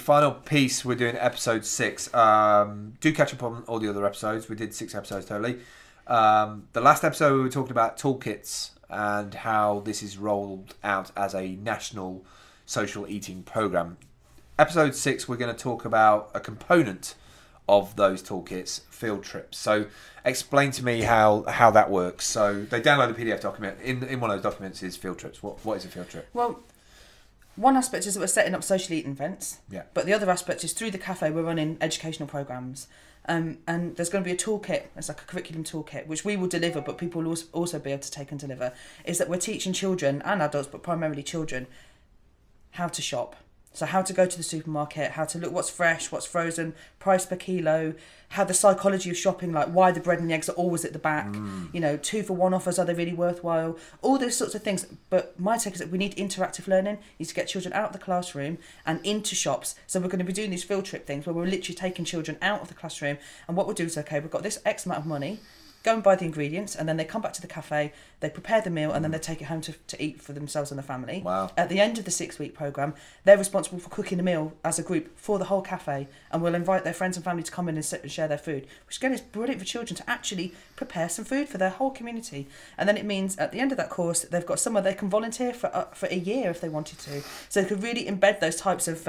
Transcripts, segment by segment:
final piece, we're doing episode 6. Do catch up on all the other episodes. We did 6 episodes totally. The last episode we were talking about toolkits and how this is rolled out as a national social eating program. Episode 6, we're going to talk about a component of those toolkits, field trips. So explain to me how that works. So they download a PDF document. In one of those documents is field trips. What is a field trip? Well, one aspect is that we're setting up social eating events. Yeah. But the other aspect is through the cafe we're running educational programs. And there's going to be a toolkit, it's like a curriculum toolkit, which we will deliver, but people will also be able to take and deliver, is that we're teaching children and adults, but primarily children, how to shop. So how to go to the supermarket, how to look what's fresh, what's frozen, price per kilo, how the psychology of shopping, like why the bread and the eggs are always at the back, 2-for-1 offers, are they really worthwhile? All those sorts of things. But my take is that we need interactive learning, is to get children out of the classroom and into shops. So we're going to be doing these field trip things where we're literally taking children out of the classroom, and what we'll do is, okay, we've got this X amount of money, go and buy the ingredients, and then they come back to the cafe, they prepare the meal, and then they take it home to eat for themselves and the family. Wow. At the end of the 6-week programme, they're responsible for cooking a meal as a group for the whole cafe, and we'll invite their friends and family to come in and sit and share their food, which again is brilliant for children to actually prepare some food for their whole community. And then it means at the end of that course, they've got somewhere they can volunteer for a year if they wanted to. So they could really embed those types of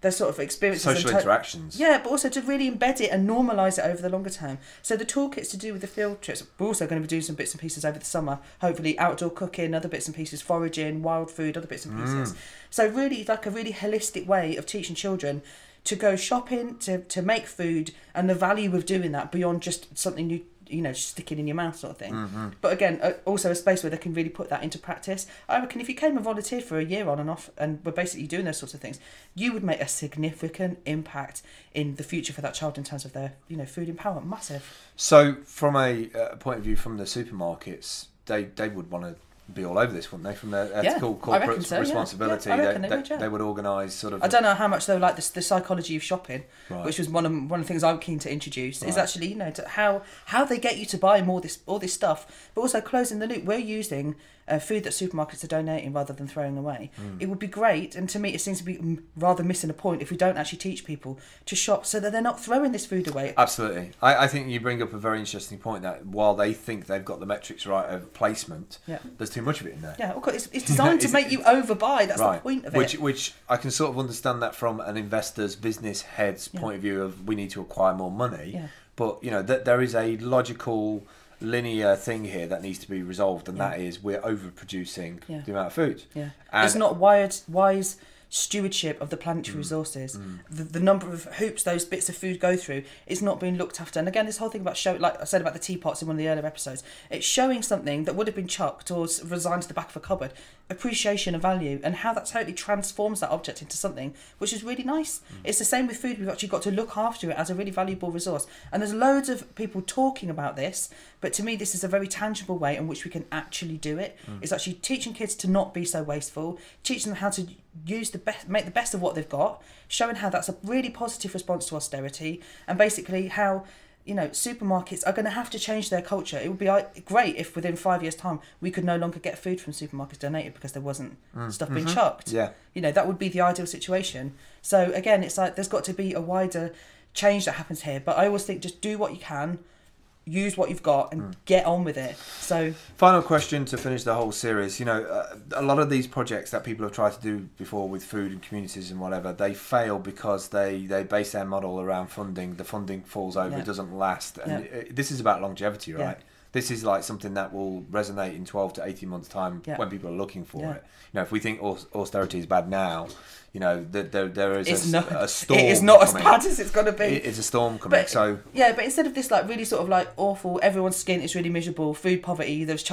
those sort of experiences. Social interactions. Yeah, but also to really embed it and normalise it over the longer term. So the toolkits to do with the field trips, we're also going to be doing some bits and pieces over the summer, hopefully outdoor cooking, other bits and pieces, foraging, wild food, other bits and pieces. So really like a really holistic way of teaching children to go shopping, to make food, and the value of doing that beyond just something you sticking in your mouth sort of thing. But again, also a space where they can really put that into practice. I reckon if you came and volunteered for a year on and off and were basically doing those sorts of things, you would make a significant impact in the future for that child in terms of their food empowerment. Massive. So from a point of view from the supermarkets, they would want to be all over this, wouldn't they? From their ethical corporate responsibility, they would organise sort of. I don't know how much they like the psychology of shopping, right, which was one of the things I'm keen to introduce. Right. Is actually how they get you to buy all this stuff, but also closing the loop. We're using food that supermarkets are donating rather than throwing away. It would be great, and to me it seems to be rather missing a point if we don't actually teach people to shop so that they're not throwing this food away. Absolutely. I think you bring up a very interesting point, that while they think they've got the metrics right of placement, there's too much of it in there. Yeah, it's designed to make you overbuy. That's the point of it. Which I can sort of understand that from an investor's, business head's point of view of we need to acquire more money. Yeah. But that there is a logical, linear thing here that needs to be resolved, and that is we're overproducing the amount of food. Yeah, it's not wise stewardship of the planetary resources. The number of hoops those bits of food go through is not being looked after. And again, this whole thing about like I said about the teapots in one of the earlier episodes, it's showing something that would have been chucked or resigned to the back of a cupboard, appreciation of value, and how that totally transforms that object into something which is really nice. It's the same with food. We've actually got to look after it as a really valuable resource, and there's loads of people talking about this, but to me this is a very tangible way in which we can actually do it. It's actually teaching kids to not be so wasteful, teaching them how to make the best of what they've got, showing how that's a really positive response to austerity, and basically how supermarkets are going to have to change their culture. It would be great if within 5 years' time we could no longer get food from supermarkets donated because there wasn't stuff being chucked. Yeah. That would be the ideal situation. So again, it's like there's got to be a wider change that happens here. But I always think just do what you can, use what you've got, and get on with it. So, final question to finish the whole series. A lot of these projects that people have tried to do before with food and communities and whatever, they fail because they base their model around funding. The funding falls over, it doesn't last. And this is about longevity, right? This is like something that will resonate in 12 to 18 months' time when people are looking for it. If we think austerity is bad now, there is a storm. It is not as bad as it's going to be. It's a storm coming. But instead of this like really sort of like awful, everyone's skin is really miserable, food poverty, there's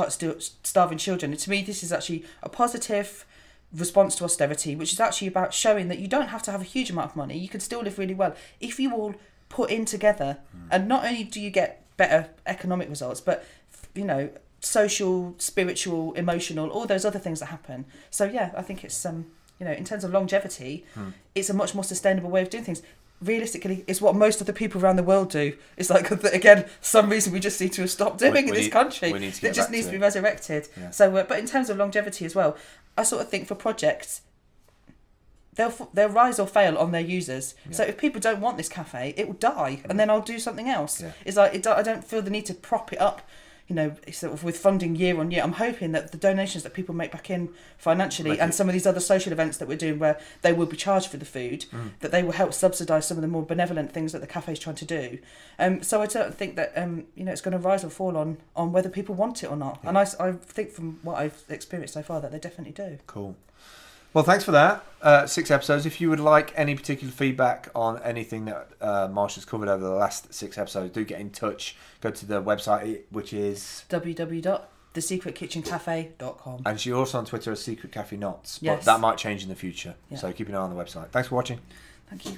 starving children. To me, this is actually a positive response to austerity, which is actually about showing that you don't have to have a huge amount of money. You can still live really well if you all put in together. And not only do you get better economic results, but social, spiritual, emotional, all those other things that happen. So I think it's in terms of longevity, it's a much more sustainable way of doing things. Realistically, it's what most of the people around the world do. It's like, again, some reason we just need to have stopped doing in this country. It just needs to be resurrected. So, but in terms of longevity as well, I sort of think for projects, they'll rise or fail on their users. Yeah. So if people don't want this cafe, it will die, and then I'll do something else. Yeah. It's like I don't feel the need to prop it up, you know, sort of with funding year on year. I'm hoping that the donations that people make back in financially, and some of these other social events that we're doing where they will be charged for the food, that they will help subsidise some of the more benevolent things that the cafe's trying to do. So I don't think that you know, it's going to rise or fall on whether people want it or not. Yeah. And I think from what I've experienced so far that they definitely do. Cool. Well, thanks for that. 6 episodes. If you would like any particular feedback on anything that Marsha's covered over the last 6 episodes, do get in touch. Go to the website, which is www.thesecretkitchencafe.com. And she's also on Twitter as Secret Cafe Nots. But yes. that might change in the future. Yeah. So keep an eye on the website. Thanks for watching. Thank you.